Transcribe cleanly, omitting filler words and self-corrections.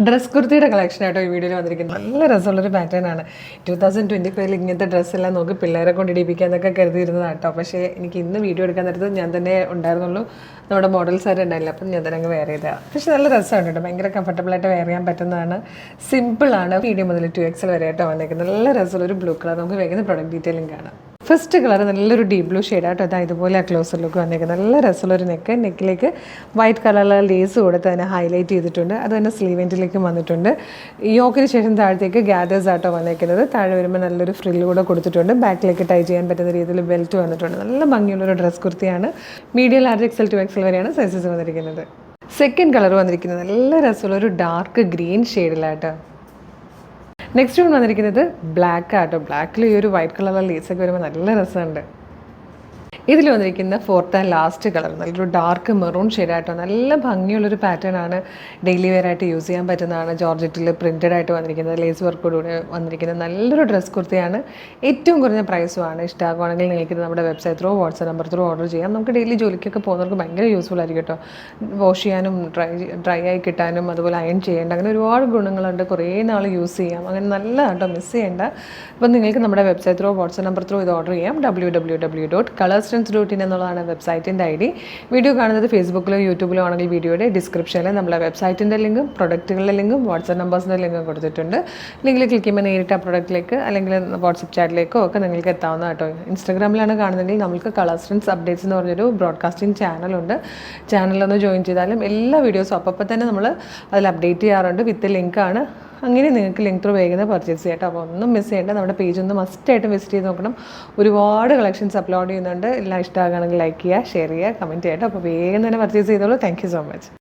Dress കുർത്തിയുടെ collection ആയിട്ടോ ഈ വീഡിയോയിൽ വന്നിരിക്കുന്നത്. നല്ല രസമുള്ളൊരു പാറ്റേൺ ആണ്. 2025 ഇങ്ങനത്തെ ഡ്രസ്സെല്ലാം നോക്കി പിള്ളേരെ കൊണ്ട് ഇടിപ്പിക്കാന്നൊക്കെ കരുതിയിരുന്നതാണ് കേട്ടോ. പക്ഷേ എനിക്ക് ഇന്ന് വീഡിയോ എടുക്കാൻ നേരത്ത് ഞാൻ തന്നെ ഉണ്ടായിരുന്നുള്ളൂ, നമ്മുടെ മോഡൽസ് ആയിട്ട് ഉണ്ടായില്ല. അപ്പം ഞാൻ തന്നെ അങ്ങ് വെയർ ചെയ്തതാണ്. പക്ഷേ നല്ല രസമാണ് കേട്ടോ, ഭയങ്കര കംഫർട്ടബിളായിട്ട് വെയർ ചെയ്യാൻ പറ്റുന്നതാണ്. സിമ്പിളാണ്. മീഡിയം മുതൽ 2XL വരെ ആയിട്ടോ വന്നേക്കുന്നത്. നല്ല രസമുള്ളൊരു ബ്ലൂ കളർ. നമുക്ക് വേഗം പ്രൊഡക്റ്റ് ഡീറ്റെയിലും കാണാം. ഫസ്റ്റ് കളർ നല്ലൊരു ഡീപ് ബ്ലൂ ഷെയ്ഡാട്ടോ. അതാ ഇതുപോലെ ക്ലോസർ ലുക്ക് വന്നേക്കുന്നത്. നല്ല രസമുള്ളൊരു നെക്കിലേക്ക് വൈറ്റ് കളറിലുള്ള ലേസ് കൊടുത്ത് തന്നെ ഹൈലൈറ്റ് ചെയ്തിട്ടുണ്ട്. അത് തന്നെ സ്ലീവ് എൻഡിലേക്കും വന്നിട്ടുണ്ട്. യോക്കിന് ശേഷം താഴത്തേക്ക് ഗ്യാദേഴ്സ് ആട്ടോ വന്നേക്കുന്നത്. താഴെ വരുമ്പോൾ നല്ലൊരു ഫ്രില്ല് കൂടെ കൊടുത്തിട്ടുണ്ട്. ബാക്കിലേക്ക് ടൈ ചെയ്യാൻ പറ്റുന്ന രീതിയിൽ ബെൽറ്റ് വന്നിട്ടുണ്ട്. നല്ല ഭംഗിയുള്ളൊരു ഡ്രസ് കുർത്തിയാണ്. മീഡിയം, ലാർജ്, XL, 2XL വരെയാണ് സൈസസ് വന്നിരിക്കുന്നത്. സെക്കൻഡ് കളർ വന്നിരിക്കുന്നത് നല്ല രസമുള്ളൊരു ഡാർക്ക് ഗ്രീൻ ഷെയ്ഡിലാട്ടോ. നെക്സ്റ്റ് വൺ വന്നിരിക്കുന്നത് ബ്ലാക്ക് ആട്ടോ. ബ്ലാക്കിൽ ഈ ഒരു വൈറ്റ് കളറുള്ള ലേസൊക്കെ വരുമ്പോൾ നല്ല രസമുണ്ട്. ഇതിൽ വന്നിരിക്കുന്ന ഫോർത്ത് ആൻഡ് ലാസ്റ്റ് കളർ നല്ലൊരു ഡാർക്ക് മെറൂൺ ഷെയ്ഡായിട്ടോ. നല്ല ഭംഗിയുള്ളൊരു പാറ്റേൺ ആണ്. ഡെയിലി വെയർ ആയിട്ട് യൂസ് ചെയ്യാൻ പറ്റുന്നതാണ്. ജോർജറ്റിൽ പ്രിൻറ്റഡ് ആയിട്ട് വന്നിരിക്കുന്നത്, ലേസ് വർക്കോടുകൂടി വന്നിരിക്കുന്നത് നല്ലൊരു ഡ്രസ് കുർത്തിയാണ്. ഏറ്റവും കുറഞ്ഞ പ്രൈസുമാണ്. ഇഷ്ടമാകുവാണെങ്കിൽ നിങ്ങൾക്ക് നമ്മുടെ website through, WhatsApp number through order ചെയ്യാം. നമുക്ക് ഡെയിലി ജോലിക്കൊക്കെ പോകുന്നവർക്ക് ഭയങ്കര യൂസ്ഫുൾ ആയിരിക്കും കേട്ടോ. വാഷ് ചെയ്യാനും ഡ്രൈ ആയി കിട്ടാനും അതുപോലെ അയൺ ചെയ്യേണ്ട, അങ്ങനെ ഒരുപാട് ഗുണങ്ങളുണ്ട്. കുറേ നാൾ യൂസ് ചെയ്യാം. അങ്ങനെ നല്ല കേട്ടോ, മിസ് ചെയ്യേണ്ട. അപ്പം നിങ്ങൾക്ക് നമ്മുടെ website through, WhatsApp number through ഇത് ഓർഡർ ചെയ്യാം. www.colorstrengths.in എന്നുള്ളതാണ് വെബ്സൈറ്റിൻ്റെ ID. വീഡിയോ കാണുന്നത് ഫേസ്ബുക്കിലോ യൂട്യൂബിലോ ആണെങ്കിൽ വീഡിയോയുടെ ഡിസ്ക്രിപ്ഷനിൽ നമ്മളെ വെബ്സൈറ്റിൻ്റെ ലിങ്കും പ്രൊഡക്റ്റുകളുടെ ലിങ്കും വാട്സ്ആപ്പ് നമ്പേഴ്സിൻ്റെ ലിങ്കും കൊടുത്തിട്ടുണ്ട്. ലിങ്കിൽ ക്ലിക്ക് ചെയ്യുമ്പോൾ നേരിട്ട് ആ പ്രൊഡക്റ്റിലേക്ക് അല്ലെങ്കിൽ വാട്സ്ആപ്പ് ചാറ്റിലേക്കോ ഒക്കെ നിങ്ങൾക്ക് എത്താവുന്ന കേട്ടോ. ഇൻസ്റ്റാഗ്രാമിലാണ് കാണുന്നതെങ്കിൽ നമുക്ക് കളർ സ്ട്രെൻസ് അപ്ഡേറ്റ്സ് എന്ന് പറഞ്ഞൊരു ബ്രോഡ്കാസ്റ്റിംഗ് ചാനലുണ്ട്. ചാനലൊന്ന് ജോയിൻ ചെയ്താലും എല്ലാ വീഡിയോസും അപ്പം തന്നെ നമ്മൾ അതിൽ അപ്ഡേറ്റ് ചെയ്യാറുണ്ട്. വിത്ത് ലിങ്കാണ്. അങ്ങനെ നിങ്ങൾക്ക് ലിങ്ക് ത്രൂ വേഗം പർച്ചേസ് ചെയ്യാം കേട്ടോ. അപ്പോൾ ഒന്നും മിസ് ചെയ്യേണ്ട. നമ്മുടെ പേജ് ഒന്ന് മസ്റ്റായിട്ട് വിസിറ്റ് ചെയ്ത് നോക്കണം. ഒരുപാട് കളക്ഷൻസ് അപ്ലോഡ് ചെയ്യുന്നുണ്ട്. എല്ലാം ഇഷ്ടമാകുകയാണെങ്കിൽ ലൈക്ക് ചെയ്യുക, ഷെയർ ചെയ്യുക, കമൻറ്റ് ചെയ്യാം കേട്ടോ. അപ്പോൾ വേഗം തന്നെ പർച്ചേസ് ചെയ്തോളൂ. Thank you so much.